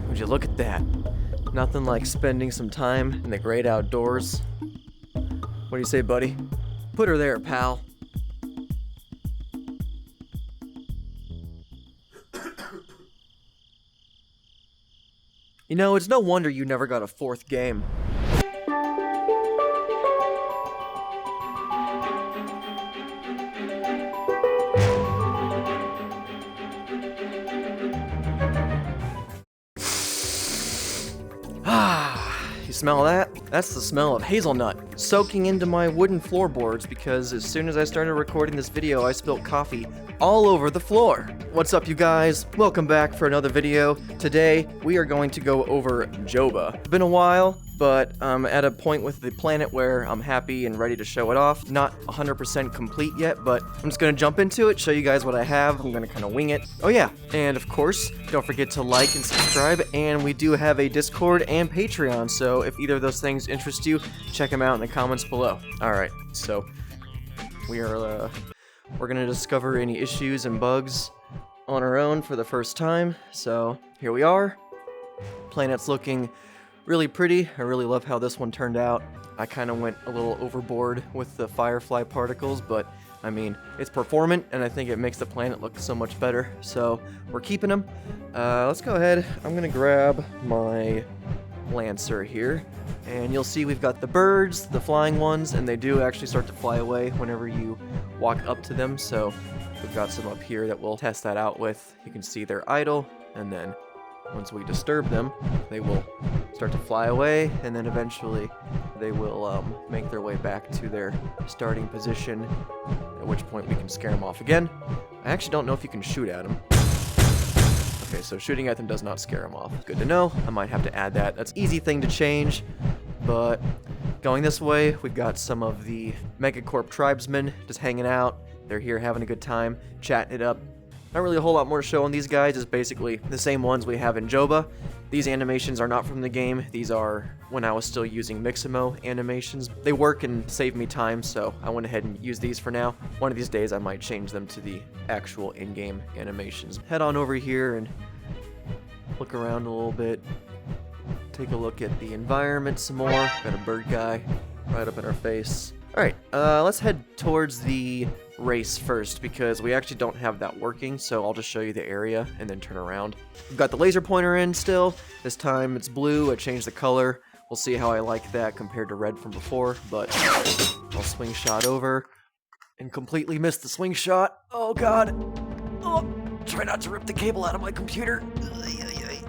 would you look at that? Nothing like spending some time in the great outdoors. What do you say, buddy? Put her there, pal. You know, it's no wonder you never got a fourth game. You smell that? That's the smell of hazelnut soaking into my wooden floorboards because as soon as I started recording this video, I spilled coffee all over the floor. What's up, you guys? Welcome back for another video. Today, we are going to go over Joba. It's been a while, but I'm at a point with the planet where I'm happy and ready to show it off. Not 100% complete yet, but I'm just gonna jump into it, show you guys what I have. I'm gonna kind of wing it. Oh yeah, and of course, don't forget to like and subscribe, and we do have a Discord and Patreon, so if either of those things interest you, check them out in the comments below. Alright, so we're gonna discover any issues and bugs on our own for the first time, so here we are. Planet's looking really pretty. I really love how this one turned out. I kind of went a little overboard with the firefly particles, but I mean, it's performant, and I think it makes the planet look so much better, so we're keeping them. Let's go ahead. I'm gonna grab my Lancer here, and you'll see we've got the birds, the flying ones, and they do actually start to fly away whenever you walk up to them, so we've got some up here that we'll test that out with. You can see they're idle, and then once we disturb them, they will start to fly away, and then eventually they will make their way back to their starting position, at which point we can scare them off again. I actually don't know if you can shoot at them. Okay, so shooting at them does not scare them off. Good to know. I might have to add that. That's an easy thing to change, but going this way, we've got some of the Megacorp tribesmen just hanging out. They're here having a good time, chatting it up. Not really a whole lot more to show on these guys. It's basically the same ones we have in Joba. These animations are not from the game. These are when I was still using Mixamo animations. They work and save me time, so I went ahead and used these for now. One of these days I might change them to the actual in-game animations. Head on over here and look around a little bit. Take a look at the environment some more. Got a bird guy right up in our face. Alright, let's head towards the race first, because we actually don't have that working, so I'll just show you the area and then turn around. We've got the laser pointer in still. This time it's blue. I changed the color. We'll see how I like that compared to red from before, but I'll swing shot over and completely miss the swing shot. Oh god. Oh, try not to rip the cable out of my computer.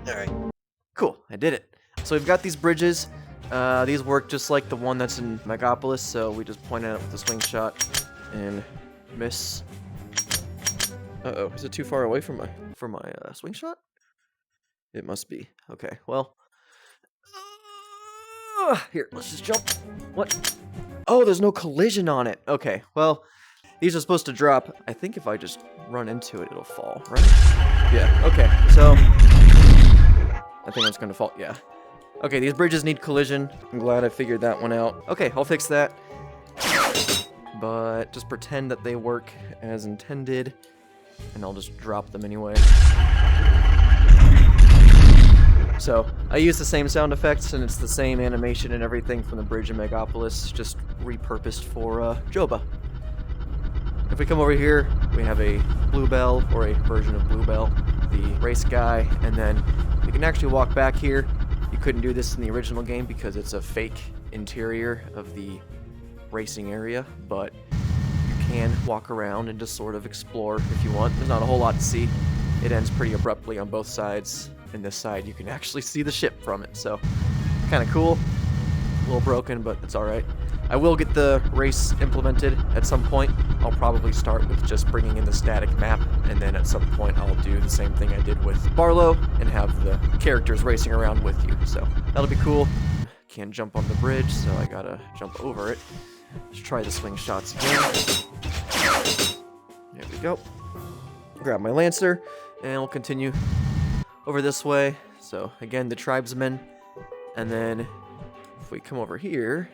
Alright. Cool, I did it. So we've got these bridges. These work just like the one that's in Megapolis, so we just point at it with the swing shot and miss. Uh-oh, is it too far away from my swing shot? It must be. Okay, well. Here, let's just jump. What? Oh, there's no collision on it. Okay, well, these are supposed to drop. I think if I just run into it, it'll fall, right? Yeah, okay, so I think I'm just gonna fall, yeah. Okay, these bridges need collision. I'm glad I figured that one out. Okay, I'll fix that. But just pretend that they work as intended, and I'll just drop them anyway. So, I use the same sound effects, and it's the same animation and everything from the bridge in Megapolis, just repurposed for Joba. If we come over here, we have a Bluebell, or a version of Bluebell, the race guy, and then we can actually walk back here. You couldn't do this in the original game because it's a fake interior of the racing area, but you can walk around and just sort of explore if you want. There's not a whole lot to see. It ends pretty abruptly on both sides, and this side you can actually see the ship from it, so kind of cool. A little broken, but it's alright. I will get the race implemented at some point. I'll probably start with just bringing in the static map, and then at some point I'll do the same thing I did with Barlow and have the characters racing around with you, so that'll be cool. Can't jump on the bridge, so I gotta jump over it. Let's try the swing shots again. There we go. Grab my Lancer, and we'll continue over this way. So again, the tribesmen, and then if we come over here,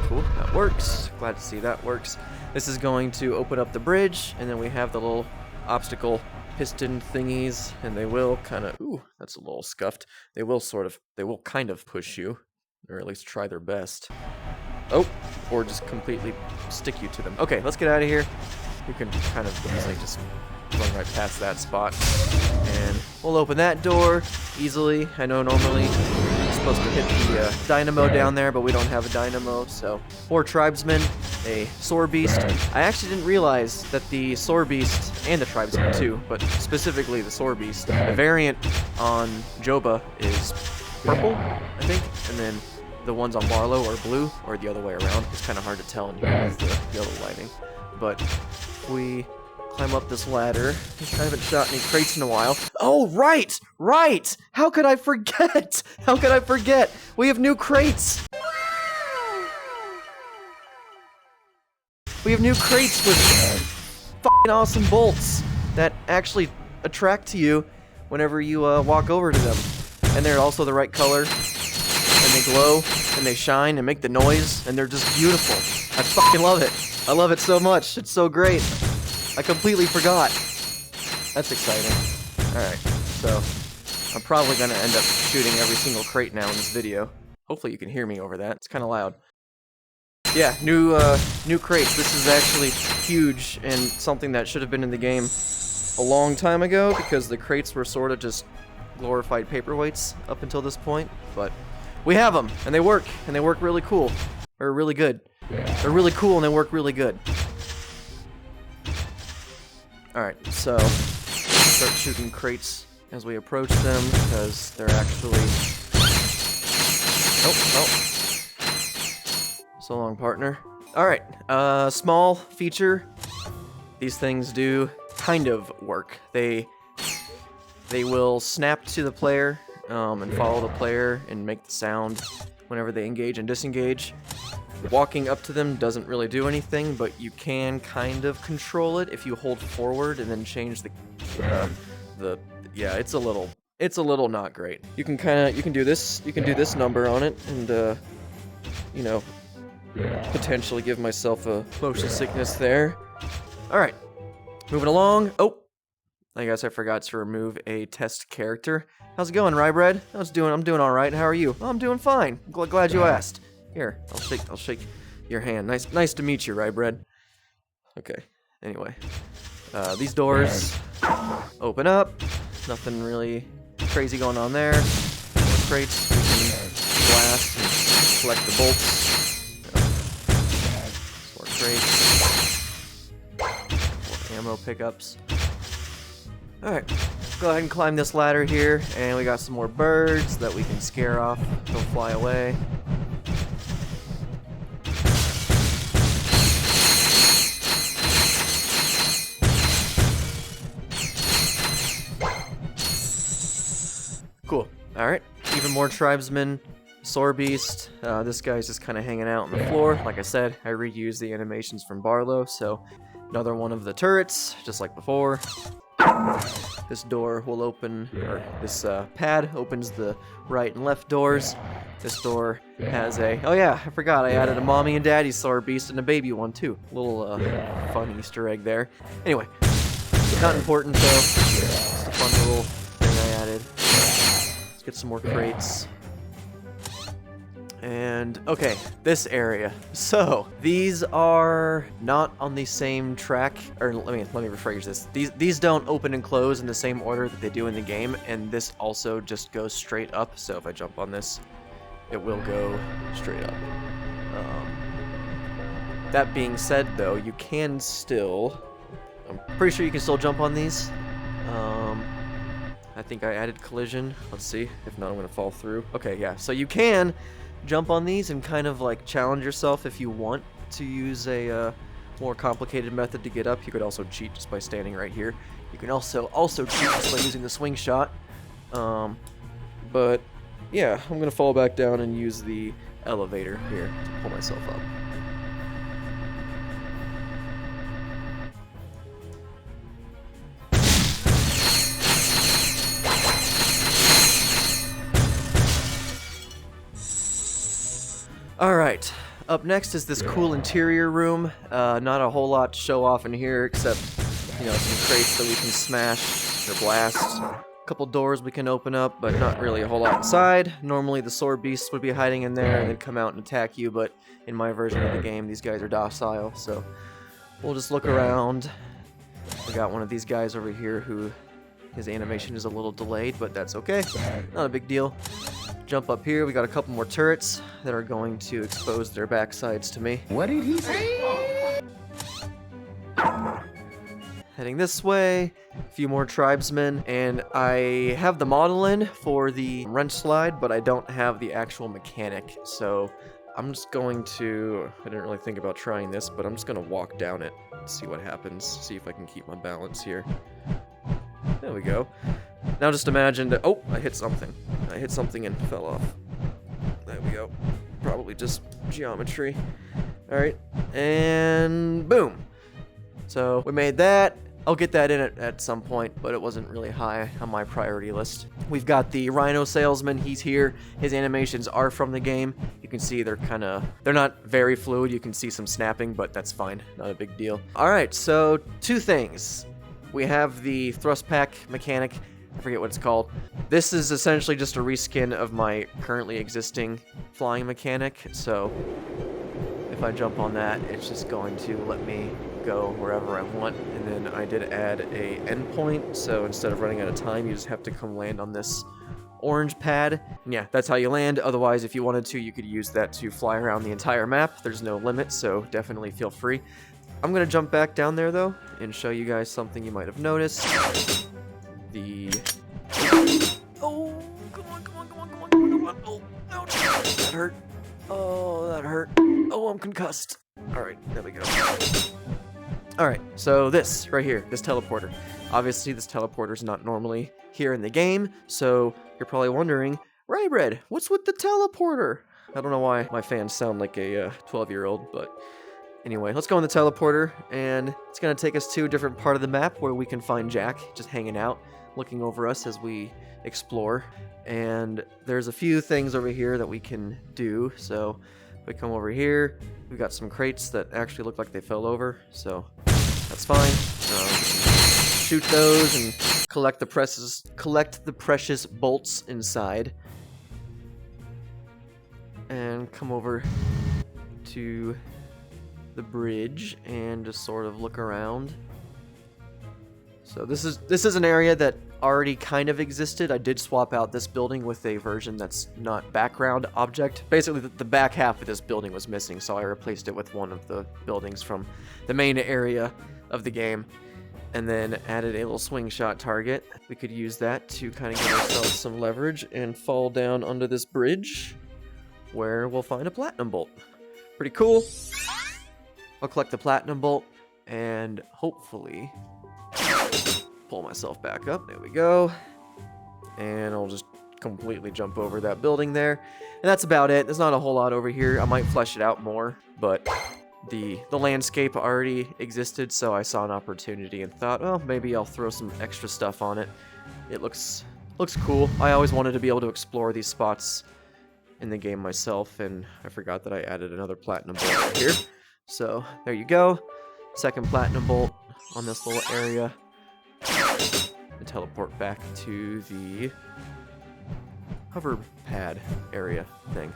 cool, that works. Glad to see that works. This is going to open up the bridge, and then we have the little obstacle piston thingies, and they will kind of, ooh, that's a little scuffed. They will kind of push you, or at least try their best. Oh, or just completely stick you to them. Okay, let's get out of here. You can kind of easily just run right past that spot. And we'll open that door easily. I know normally you're supposed to hit the dynamo down there, but we don't have a dynamo, so. 4 tribesmen, a soar beast. I actually didn't realize that the soar beast, and the tribesmen too, but specifically the soar beast, the variant on Joba is purple, I think, and then the ones on Barlow are blue, or the other way around. It's kind of hard to tell in here with the yellow lighting. But we climb up this ladder. I haven't shot any crates in a while. Oh, right! Right! How could I forget? How could I forget? We have new crates! We have new crates with fucking awesome bolts that actually attract to you whenever you walk over to them. And they're also the right color, and they glow, and they shine, and make the noise, and they're just beautiful. I fucking love it. I love it so much. It's so great. I completely forgot. That's exciting. Alright, so I'm probably gonna end up shooting every single crate now in this video. Hopefully you can hear me over that. It's kind of loud. Yeah, new crates. This is actually huge and something that should have been in the game a long time ago, because the crates were sort of just glorified paperweights up until this point, but we have them, and they work really cool, or really good. They're really cool and they work really good. Alright, so start shooting crates as we approach them, because they're actually... Oh. So long, partner. Alright, small feature. These things do kind of work. They will snap to the player, and follow the player and make the sound whenever they engage and disengage. Walking up to them doesn't really do anything, but you can kind of control it if you hold forward and then change yeah, it's a little not great. You can do this number on it, and you know, potentially give myself a motion sickness there. Alright, moving along. Oh, I guess I forgot to remove a test character. How's it going, Rybread? I'm doing alright. How are you? Oh, I'm doing fine. Glad you asked. Here, I'll shake your hand. Nice to meet you, Rybread. Okay, anyway. These doors open up. Nothing really crazy going on there. More crates. We can blast and collect the bolts. More crates. More ammo pickups. Alright, go ahead and climb this ladder here, and we got some more birds that we can scare off. They'll fly away. Cool. Alright, even more tribesmen. Soar Beast. This guy's just kind of hanging out on the floor. Like I said, I reused the animations from Barlow, so another one of the turrets, just like before. This door will open, or this pad opens the right and left doors. This door has a, oh yeah, I forgot, I added a mommy and daddy Soar Beast and a baby one too. Little fun Easter egg there. Anyway, not important though, just a fun little thing I added. Let's get some more crates. And, okay, this area. So, these are not on the same track, or let me rephrase this. These don't open and close in the same order that they do in the game, and this also just goes straight up, so if I jump on this, it will go straight up. That being said, though, you can still, I'm pretty sure you can still jump on these. I think I added collision. Let's see, if not, I'm gonna fall through. Okay, yeah, so you can jump on these and kind of like challenge yourself if you want to use a more complicated method to get up. You could also cheat just by standing right here. You can also cheat just by using the swing shot. But yeah, I'm gonna fall back down and use the elevator here to pull myself up. Alright, up next is this cool interior room. Not a whole lot to show off in here except, you know, some crates that we can smash or blast. Couple doors we can open up, but not really a whole lot inside. Normally the sword beasts would be hiding in there and then come out and attack you, but in my version of the game, these guys are docile, so we'll just look around. We got one of these guys over here who his animation is a little delayed, but that's okay. Not a big deal. Jump up here. We got a couple more turrets that are going to expose their backsides to me. What did he say? Heading this way, a few more tribesmen, and I have the model in for the wrench slide, but I don't have the actual mechanic, so I'm just going to, I didn't really think about trying this, but I'm just going to walk down it and see what happens, see if I can keep my balance here. There we go. Now just imagine that, oh, I hit something. I hit something and fell off. There we go. Probably just geometry. Alright, and boom. So we made that. I'll get that in at some point, but it wasn't really high on my priority list. We've got the Rhino Salesman. He's here. His animations are from the game. You can see they're not very fluid. You can see some snapping, but that's fine. Not a big deal. All right, so two things. We have the thrust pack mechanic. I forget what it's called. This is essentially just a reskin of my currently existing flying mechanic. So if I jump on that, it's just going to let me go wherever I want. And then I did add a endpoint, so instead of running out of time, you just have to come land on this orange pad. And yeah, that's how you land. Otherwise, if you wanted to, you could use that to fly around the entire map. There's no limit, so definitely feel free. I'm gonna jump back down there though and show you guys something you might have noticed. Oh, come on. Oh, ouch. That hurt. Oh, that hurt. Oh, I'm concussed. Alright, there we go. Alright, so this right here, this teleporter. Obviously, this teleporter is not normally here in the game, so you're probably wondering, Raybread, what's with the teleporter? I don't know why my fans sound like a 12-year-old, but anyway, let's go in the teleporter, and it's going to take us to a different part of the map where we can find Jack just hanging out, looking over us as we explore. And there's a few things over here that we can do, so if we come over here, we've got some crates that actually look like they fell over, so that's fine. Shoot those and collect the precious bolts inside. And come over to the bridge and just sort of look around. So this is an area that already kind of existed. I did swap out this building with a version that's not background object. Basically, the back half of this building was missing, so I replaced it with one of the buildings from the main area of the game, and then added a little swing shot target. We could use that to kind of give ourselves some leverage and fall down under this bridge, where we'll find a platinum bolt. Pretty cool. I'll collect the platinum bolt and hopefully pull myself back up. There we go. And I'll just completely jump over that building there. And that's about it. There's not a whole lot over here. I might flesh it out more, but the landscape already existed, so I saw an opportunity and thought, oh, maybe I'll throw some extra stuff on it. It looks cool. I always wanted to be able to explore these spots in the game myself, and I forgot that I added another platinum bolt right here. So there you go. Second platinum bolt on this little area. And teleport back to the hover pad area thing.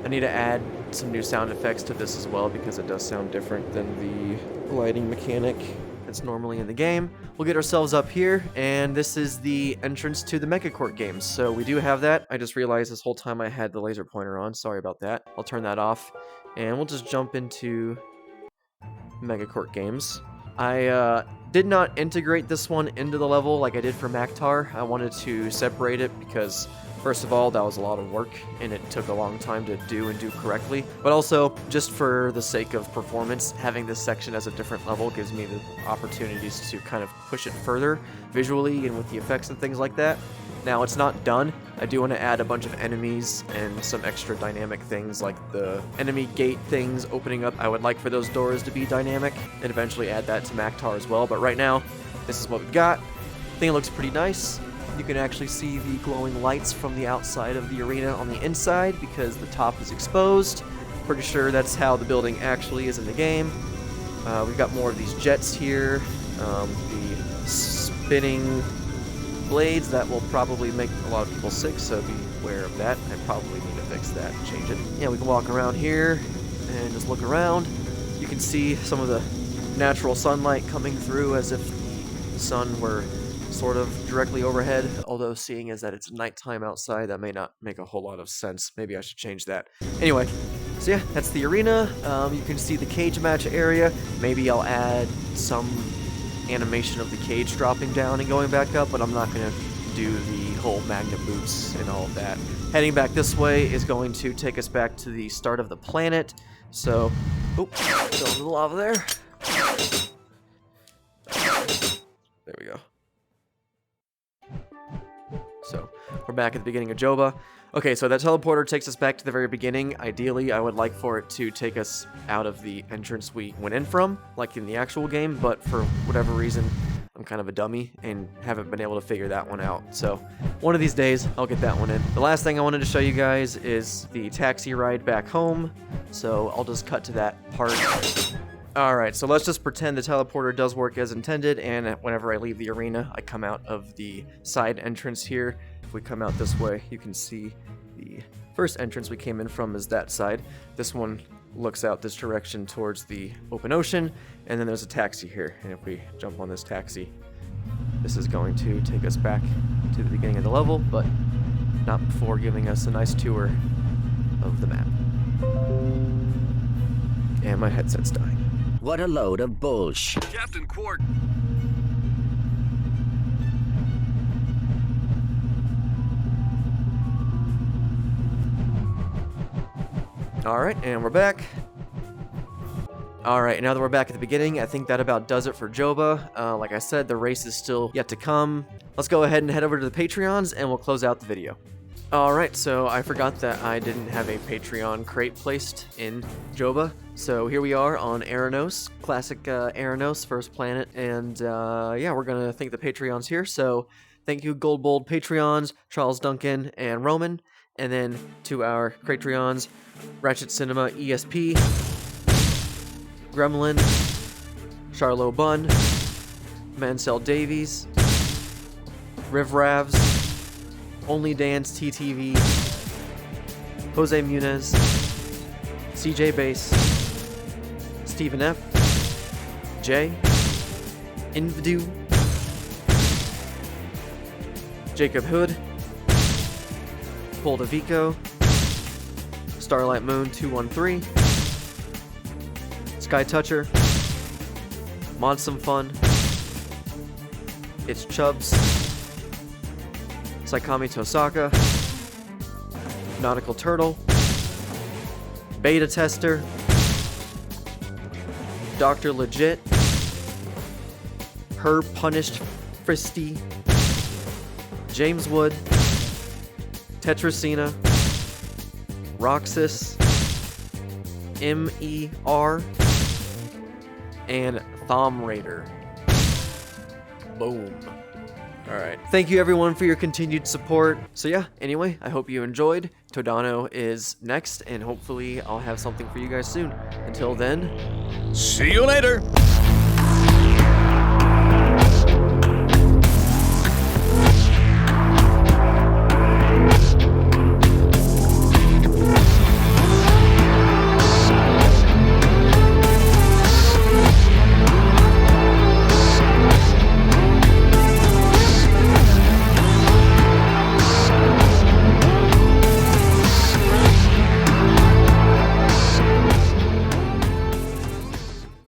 I need to add some new sound effects to this as well because it does sound different than the gliding mechanic that's normally in the game. We'll get ourselves up here, and this is the entrance to the Megacorp games. So we do have that. I just realized this whole time I had the laser pointer on. Sorry about that. I'll turn that off, and we'll just jump into Megacorp games. I did not integrate this one into the level like I did for Maktar. I wanted to separate it because, first of all, that was a lot of work, and it took a long time to do and do correctly. But also, just for the sake of performance, having this section as a different level gives me the opportunities to kind of push it further visually and with the effects and things like that. Now, it's not done. I do want to add a bunch of enemies and some extra dynamic things like the enemy gate things opening up. I would like for those doors to be dynamic and eventually add that to Maktar as well. But right now, this is what we've got. I think it looks pretty nice. You can actually see the glowing lights from the outside of the arena on the inside because the top is exposed. Pretty sure that's how the building actually is in the game. We've got more of these jets here. The spinning blades that will probably make a lot of people sick, so be aware of that. I probably need to fix that and change it. Yeah, we can walk around here and just look around. You can see some of the natural sunlight coming through as if the sun were sort of directly overhead, although seeing as that it's nighttime outside, that may not make a whole lot of sense. Maybe I should change that. Anyway, so yeah, that's the arena. You can see the cage match area. Maybe I'll add some animation of the cage dropping down and going back up, but I'm not going to do the whole magnet boots and all of that. Heading back this way is going to take us back to the start of the planet. So, oops, fell into the lava there. There we go. So, we're back at the beginning of Joba. Okay, so that teleporter takes us back to the very beginning. Ideally, I would like for it to take us out of the entrance we went in from, like in the actual game, but for whatever reason, I'm kind of a dummy and haven't been able to figure that one out. So, one of these days, I'll get that one in. The last thing I wanted to show you guys is the taxi ride back home, so I'll just cut to that part. Alright, so let's just pretend the teleporter does work as intended, and whenever I leave the arena, I come out of the side entrance here. If we come out this way, you can see the first entrance we came in from is that side. This one looks out this direction towards the open ocean, and then there's a taxi here. And if we jump on this taxi, this is going to take us back to the beginning of the level, but not before giving us a nice tour of the map. And my headset's dying. What a load of bullshit. Captain Quark. Alright, and we're back. Alright, now that we're back at the beginning, I think that about does it for Joba. Like I said, the race is still yet to come. Let's go ahead and head over to the Patreons, and we'll close out the video. Alright, so I forgot that I didn't have a Patreon crate placed in Joba. So here we are on Aranos, classic Aranos, first planet, and yeah, we're gonna thank the Patreons here. So thank you, Gold Bold Patreons, Charles Duncan and Roman, and then to our Cratreons, Ratchet Cinema ESP, Gremlin, Charlo Bun, Mansell Davies, Riv Ravs, Only Dance TTV, Jose Munez, CJ Base, Stephen F, Jay, Invidu, Jacob Hood, Poldavico, Starlight Moon 213, Sky Toucher, Monsum Fun, It's Chubbs, Saikami Tosaka, Nautical Turtle, Beta Tester, Dr. Legit, Her Punished Fristy, James Wood, Tetracina, Roxas, MER, and Thom Raider. Boom. Alright. Thank you everyone for your continued support. So yeah, anyway, I hope you enjoyed. Todano is next, and hopefully I'll have something for you guys soon. Until then, See you later.